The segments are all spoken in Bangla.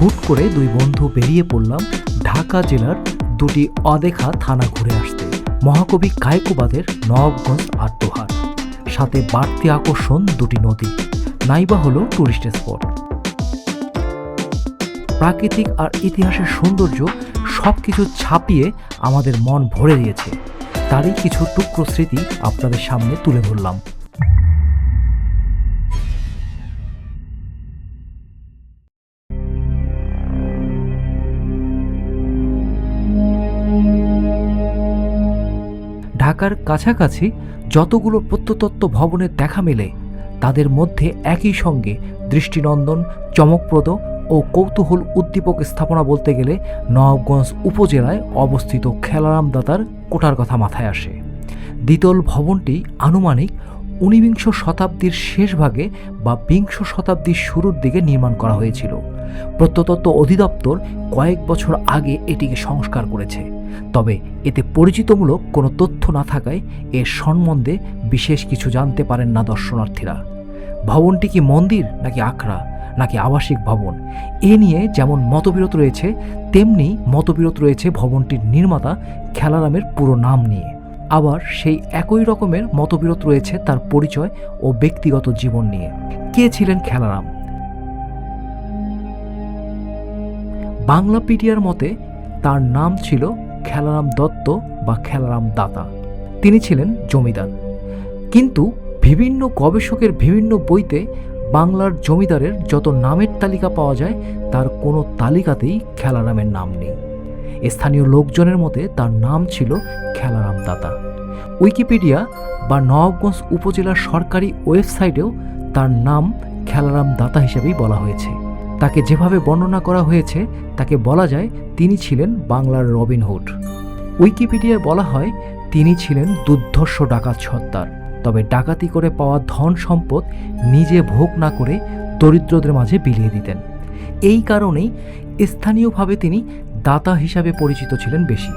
হুট করে দুই বন্ধু বেরিয়ে পড়লাম ঢাকা জেলার দুটি অদেখা থানা ঘুরে আসতে। মহাকবি কায়কোবাদের নবাবগঞ্জ আর দোহার, সাথে বাড়তি আকর্ষণ দুটি নদী, নাইবা হলো টুরিস্ট স্পট। প্রাকৃতিক আর ইতিহাসের সৌন্দর্য সবকিছু ছাপিয়ে আমাদের মন ভরে দিয়েছে। তারই কিছু টুকরো স্মৃতি আপনাদের সামনে তুলে ধরলাম। ঢাকার কাছাকাছি যতগুলো প্রত্নতত্ত্ব ভবনের দেখা মেলে, তাদের মধ্যে একই সঙ্গে দৃষ্টিনন্দন, চমকপ্রদ ও কৌতূহল উদ্দীপক স্থাপনা বলতে গেলে নবাবগঞ্জ উপজেলায় অবস্থিত খেলারাম দাতার কোটার কথা মাথায় আসে। দ্বিতল ভবনটি আনুমানিক 19 শতাব্দীর শেষ ভাগে বা 20 শতাব্দীর শুরুর দিকে নির্মাণ করা হয়েছিল। প্রত্নতত্ত্ব অধিদপ্তর কয়েক বছর আগে এটিকে সংস্কার করেছে, তবে এতে পরিচিতমূলক কোনো তথ্য না থাকায় এর সম্বন্ধে বিশেষ কিছু জানতে পারেন না দর্শনার্থীরা। ভবনটি কি মন্দির নাকি আখড়া নাকি আবাসিক ভবন, এ নিয়ে যেমন মতবিরোধ রয়েছে, তেমনি মতবিরোধ রয়েছে ভবনটির নির্মাতা খেলারামের পুরো নাম নিয়ে। আবার সেই একই রকমের মতবিরোধ রয়েছে তার পরিচয় ও ব্যক্তিগত জীবন নিয়ে। কে ছিলেন খেলারাম? বাংলাপিডিয়ার মতে তার নাম ছিল খেলারাম দত্ত বা খেলারাম দাতা। তিনি ছিলেন জমিদার, কিন্তু বিভিন্ন গবেষকের বিভিন্ন বইতে বাংলার জমিদারের যত নামের তালিকা পাওয়া যায় তার কোনো তালিকাতেই খেলারামের নাম নেই। স্থানীয় লোকজনের মতে তার নাম ছিল খেলারাম দাতা। উইকিপিডিয়া বা নবাবগঞ্জ উপজেলার সরকারি ওয়েবসাইটেও তার নাম খেলারাম দাতা হিসেবেই বলা হয়েছে। তাকে যেভাবে বর্ণনা করা হয়েছে তাকে বলা যায় তিনি ছিলেন বাংলার রবিনহুড। উইকিপিডিয়ায় বলা হয় তিনি ছিলেন দুর্ধর্ষ ডাকাত সর্দার, তবে ডাকাতি করে পাওয়া ধন সম্পদ নিজে ভোগ না করে দরিদ্রদের মাঝে বিলিয়ে দিতেন। এই কারণেই স্থানীয়ভাবে তিনি দাতা হিসাবে পরিচিত ছিলেন বেশি।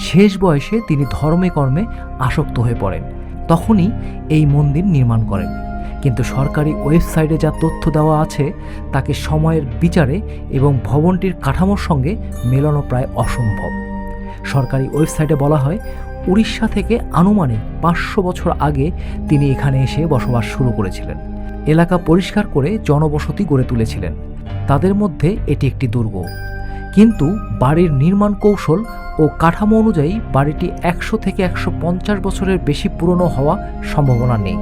শেষ বয়সে তিনি ধর্মে কর্মে আসক্ত হয়ে পড়েন, তখনই এই মন্দির নির্মাণ করেন। কিন্তু সরকারি ওয়েবসাইটে যা তথ্য দেওয়া আছে তাকে সময়ের বিচারে এবং ভবনটির কাঠামোর সঙ্গে মেলানো প্রায় অসম্ভব। সরকারি ওয়েবসাইটে বলা হয় উড়িষ্যা থেকে আনুমানিক 500 বছর আগে তিনি এখানে এসে বসবাস শুরু করেছিলেন। এলাকা পরিষ্কার করে জনবসতি গড়ে তুলেছিলেন। তাদের মধ্যে এটি একটি দুর্গ, কিন্তু বাড়ির নির্মাণ কৌশল ও কাঠামো অনুযায়ী বাড়িটি 100 থেকে 150 বছরের বেশি পুরনো হওয়া সম্ভাবনা নেই।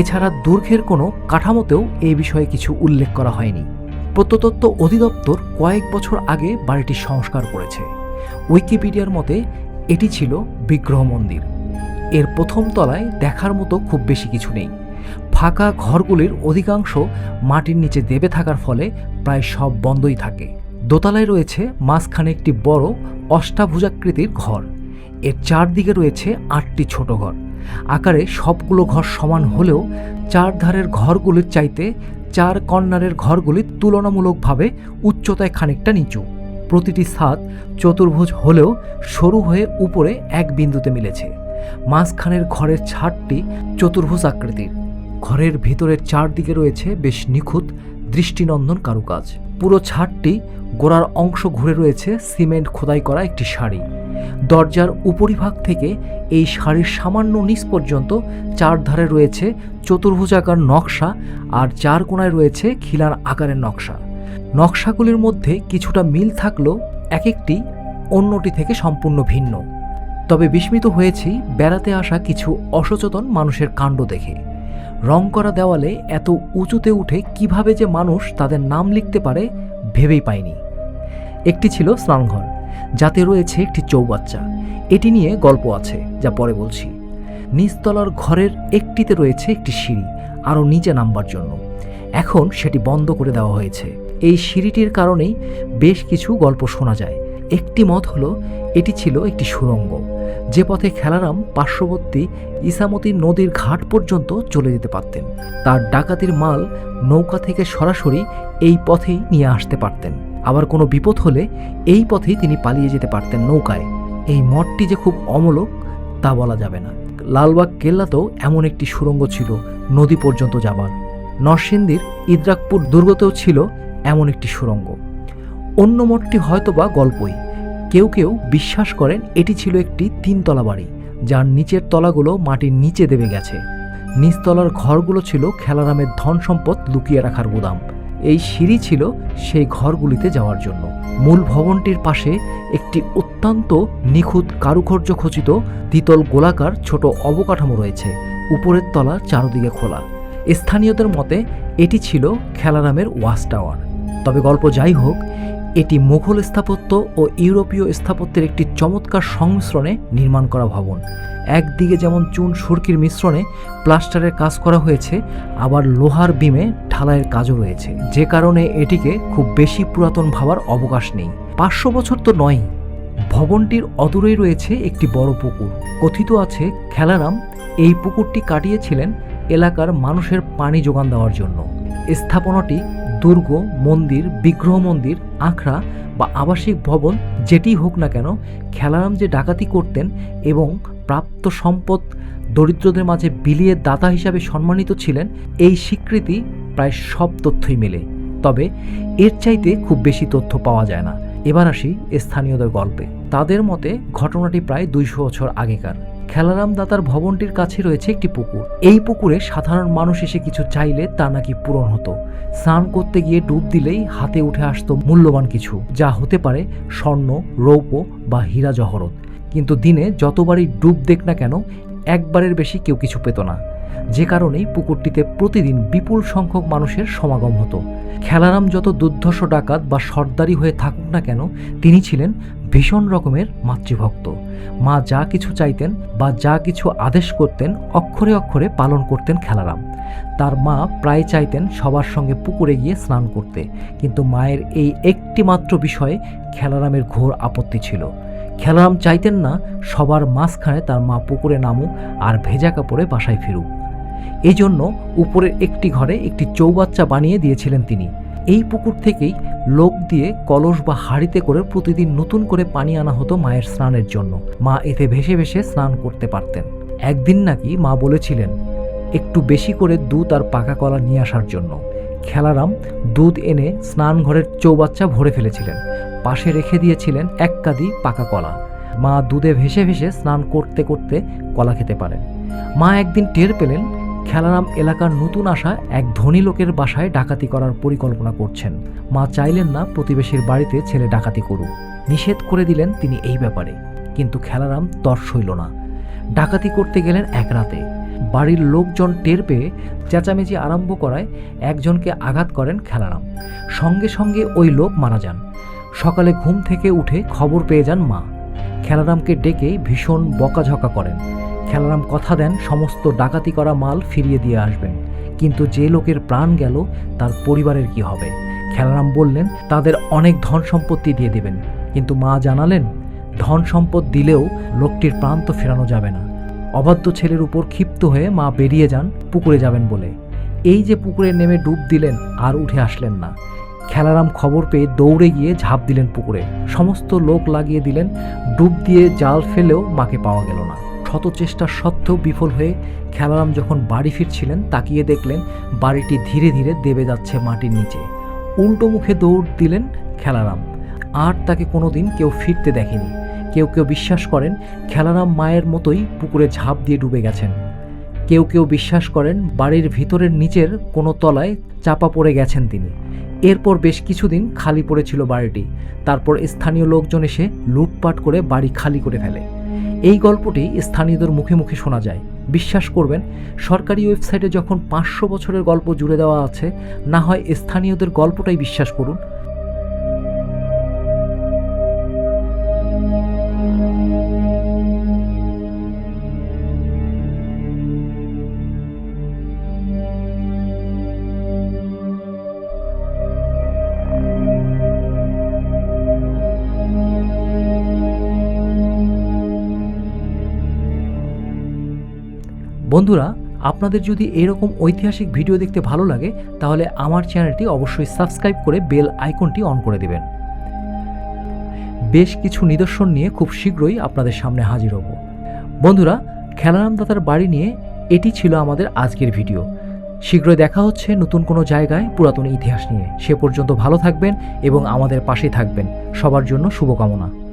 এছাড়া দুর্গের কোনো কাঠামোতেও এই বিষয়ে কিছু উল্লেখ করা হয়নি। প্রত্নতত্ত্ব অধিদপ্তর কয়েক বছর আগে বাড়িটি সংস্কার করেছে। উইকিপিডিয়ার মতে এটি ছিল বিগ্রহ মন্দির। এর প্রথম তলায় দেখার মতো খুব বেশি কিছু নেই। ফাঁকা ঘরগুলির অধিকাংশ মাটির নিচে দেবে থাকার ফলে প্রায় সব বন্ধই থাকে। দোতলায় রয়েছে মাঝখানে একটি বড় অষ্টাভুজাকৃতির ঘর। এর চারদিকে রয়েছে 8টি ছোট ঘর। আকারে সবগুলো ঘর সমান হলেও চার ধারের ঘরগুলির চাইতে 4 কর্নারের ঘরগুলি তুলনামূলকভাবে উচ্চতায় খানিকটা নিচু। প্রতিটি ছাদ চতুর্ভুজ হলেও সরু হয়ে উপরে এক বিন্দুতে মিলেছে। মাঝখানের ঘরের ছাদটি চতুর্ভুজ আকৃতির। ঘরের ভিতরের চারদিকে রয়েছে বেশ নিখুঁত দৃষ্টিনন্দন কারুকাজ। পুরো ছাদটি গোড়ার অংশ ঘুরে রয়েছে সিমেন্ট খোদাই করা একটি সারি। দরজার উপরিভাগ থেকে এই সারির সামান্য নিচ পর্যন্ত চারধারে রয়েছে চতুর্ভুজাকার নকশা, আর 4 কোণায় রয়েছে খিলান আকারের নকশা। নকশাগুলির মধ্যে কিছুটা মিল থাকলেও এক একটি অন্যটি থেকে সম্পূর্ণ ভিন্ন। তবে বিস্মিত হয়েছি বেড়াতে আসা কিছু অসচেতন মানুষের কাণ্ড দেখে। রং করা দেওয়ালে এত উঁচুতে উঠে কিভাবে যে মানুষ তাদের নাম লিখতে পারে ভেবেই পায়নি। একটি ছিল স্নানঘর, যাতে রয়েছে একটি চৌবাচ্চা। এটি নিয়ে গল্প আছে, যা পরে বলছি। নিচতলার ঘরের একটিতে রয়েছে একটি সিঁড়ি আরও নিচে নামবার জন্য। এখন সেটি বন্ধ করে দেওয়া হয়েছে। এই সিঁড়িটির কারণেই বেশ কিছু গল্প শোনা যায়। একটি মত হলো এটি ছিল একটি সুড়ঙ্গ, যে পথে খেলারাম পার্শ্ববর্তী ইসামতি নদীর ঘাট পর্যন্ত চলে যেতে পারতেন। তার ডাকাতির মাল নৌকা থেকে সরাসরি এই পথেই নিয়ে আসতে পারতেন। আবার কোনো বিপদ হলে এই পথেই তিনি পালিয়ে যেতে পারতেন নৌকায়। এই মঠটি যে খুব অমূলক তা বলা যাবে না। লালবাগ কেল্লাতেও এমন একটি সুড়ঙ্গ ছিল নদী পর্যন্ত যাবার। নরসিংদীর ইদ্রাকপুর দুর্গতেও ছিল এমন একটি সুড়ঙ্গ। অন্য মঠটি হয়তোবা গল্পই। কেউ কেউ বিশ্বাস করেন এটি ছিল একটি 3 তলা বাড়ি, যার নিচের তলাগুলো মাটির নিচে দেবে গেছে। নিচতলার ঘরগুলো ছিল খেলারামের ধন সম্পদ লুকিয়ে রাখার গুদাম। এই সিঁড়ি ছিল সেই ঘরগুলিতে যাওয়ার জন্য। মূল ভবনটির পাশে একটি অত্যন্ত নিখুঁত কারুকার্য খচিত দ্বিতল গোলাকার ছোট অবকাঠামো রয়েছে। উপরের তলা চারদিকে খোলা। স্থানীয়দের মতে এটি ছিল খেলারামের ওয়াচ টাওয়ার। তবে গল্প যাই হোক, এটি মুঘল স্থাপত্য ও ইউরোপীয় স্থাপত্যের একটি চমৎকার সংমিশ্রণে নির্মাণ করা ভবন। একদিকে যেমন চুন সুরকির মিশ্রণে প্লাস্টারের কাজ করা হয়েছে, আবার লোহার বিমে ঢালাইয়ের কাজও রয়েছে, যে কারণে এটিকে খুব বেশি পুরাতন ভাবার অবকাশ নেই। 500 বছর তো নয়। ভবনটির অদূরেই রয়েছে একটি বড় পুকুর। কথিত আছে খেলারাম এই পুকুরটি কাটিয়েছিলেন এলাকার মানুষের পানি যোগান দেওয়ার জন্য। স্থাপনাটি দুর্গ, মন্দির, বিগ্রহ মন্দির, আখড়া বা আবাসিক ভবন যেটি হোক না কেন, খেলারাম যে ডাকাতি করতেন এবং প্রাপ্ত সম্পদ দরিদ্রদের মাঝে বিলিয়ে দাতা হিসাবে সম্মানিত ছিলেন, এই স্বীকৃতি প্রায় সব তথ্যই মেলে। তবে এর চাইতে খুব বেশি তথ্য পাওয়া যায় না। এবার আসি স্থানীয়দের গল্পে। তাদের মতে ঘটনাটি প্রায় 200 বছর আগেকার। খেলারাম দাতার ভবনটির কাছে রয়েছে একটি পুকুর। এই পুকুরে সাধারণ মানুষ এসে কিছু চাইলে তা নাকি পূরণ হতো। স্নান করতে গিয়ে ডুব দিলেই হাতে উঠে আসতো মূল্যবান কিছু, যা হতে পারে স্বর্ণ, রৌপ্য বা হীরা জহরত। কিন্তু দিনে যতবারই ডুব দেখ না কেন, একবারের বেশি কেউ কিছু পেত না, যে কারণেই পুকুরটিতে প্রতিদিন বিপুল সংখ্যক মানুষের সমাগম হতো। খেলারাম যত দুর্ধর্ষ ডাকাত বা সর্দারি হয়ে থাকুক না কেন, তিনি ছিলেন ভীষণ রকমের মাতৃভক্ত। মা যা কিছু চাইতেন বা যা কিছু আদেশ করতেন, অক্ষরে অক্ষরে পালন করতেন খেলারাম। তার মা প্রায় চাইতেন সবার সঙ্গে পুকুরে গিয়ে স্নান করতে, কিন্তু মায়ের এই একটি মাত্র বিষয়ে খেলারামের ঘোর আপত্তি ছিল। খেলারাম চাইতেন না সবার মাঝখানে তার মা পুকুরে নামুক আর ভেজা কাপড়ে বাসায় ফিরুক। এই জন্য উপরের একটি ঘরে একটি চৌবাচ্চা বানিয়ে দিয়েছিলেন তিনি। এই পুকুর থেকেই লোক দিয়ে কলস বা হাঁড়িতে করে প্রতিদিন নতুন করে পানি আনা হতো মায়ের স্নানের জন্য। মা এতে ভেসে ভেসে স্নান করতে পারতেন। একদিন নাকি মা বলেছিলেন একটু বেশি করে দুধ আর পাকা কলা নিয়ে আসার জন্য। খেলারাম দুধ এনে স্নান ঘরের চৌবাচ্চা ভরে ফেলেছিলেন। পাশে রেখে দিয়েছিলেন এক কাঁদি পাকা কলা। মা দুধে ভেসে ভেসে স্নান করতে করতে কলা খেতে পারেন। মা একদিন টের পেলেন খেলারাম এলাকার নতুন আসা এক ধনী লোকের বাসায় ডাকাতি করার পরিকল্পনা করছেন। মা চাইলেন না প্রতিবেশীর বাড়িতে ছেলে ডাকাতি করুক, নিষেধ করে দিলেন তিনি এই ব্যাপারে। কিন্তু খেলারাম তর সইল না। ডাকাতি করতে গেলেন এক রাতে। বাড়ির লোকজন টের পেয়ে চেঁচামেচি আরম্ভ করায় একজনকে আঘাত করেন খেলারাম। সঙ্গে সঙ্গে ওই লোক মারা যান। সকালে ঘুম থেকে উঠে খবর পেয়ে যান মা। খেলারামকে ডেকে ভীষণ বকাঝকা করেন। খেলারাম কথা দেন সমস্ত ডাকাতি করা মাল ফিরিয়ে দিয়ে আসবেন, কিন্তু যে লোকের প্রাণ গেল তার পরিবারের কি হবে? খেলারাম বললেন তাদের অনেক ধন সম্পত্তি দিয়ে দেবেন, কিন্তু মা জানালেন ধন সম্পদ দিলেও লোকটির প্রাণ তো ফেরানো যাবে না। অবাধ্য ছেলের উপর ক্ষিপ্ত হয়ে মা বেরিয়ে যান পুকুরে যাবেন বলে। এই যে পুকুরে নেমে ডুব দিলেন আর উঠে আসলেন না। খেলারাম খবর পেয়ে দৌড়ে গিয়ে ঝাঁপ দিলেন পুকুরে। সমস্ত লোক লাগিয়ে দিলেন, ডুব দিয়ে জাল ফেলেও মাকে পাওয়া গেল না। শত চেষ্টা সত্ত্বেও বিফল হয়ে খেলারাম যখন বাড়ি ফিরছিলেন, তাকিয়ে দেখলেন বাড়িটি ধীরে ধীরে দেবে যাচ্ছে মাটির নিচে। উল্টো মুখে দৌড় দিলেন খেলারাম। আর তাকে কোনোদিন কেউ ফিরতে দেখেনি। কেউ কেউ বিশ্বাস করেন খেলারাম মায়ের মতোই পুকুরে ঝাঁপ দিয়ে ডুবে গেছেন। কেউ কেউ বিশ্বাস করেন বাড়ির ভিতরের নিচের কোনো তলায় চাপা পড়ে গেছেন তিনি। এরপর বেশ কিছুদিন খালি পড়েছিল বাড়িটি। তারপর স্থানীয় লোকজন এসে লুটপাট করে বাড়ি খালি করে ফেলে। এই গল্পটি স্থানীয়দের মুখে মুখে শোনা যায়। বিশ্বাস করবেন, সরকারি ওয়েবসাইটে যখন 500 বছরের গল্প জুড়ে দেওয়া আছে, না হয় স্থানীয়দের গল্পটাই বিশ্বাস করুন। বন্ধুরা, আপনাদের যদি এরকম ঐতিহাসিক ভিডিও দেখতে ভালো লাগে, তাহলে আমার চ্যানেলটি অবশ্যই সাবস্ক্রাইব করে বেল আইকনটি অন করে দেবেন। বেশ কিছু নিদর্শন নিয়ে খুব শীঘ্রই আপনাদের সামনে হাজির হব। বন্ধুরা, খেলারাম দাতার বাড়ি নিয়ে এটি ছিল আমাদের আজকের ভিডিও। শীঘ্রই দেখা হচ্ছে নতুন কোনো জায়গায় পুরাতন ইতিহাস নিয়ে। সে পর্যন্ত ভালো থাকবেন এবং আমাদের পাশে থাকবেন। সবার জন্য শুভকামনা।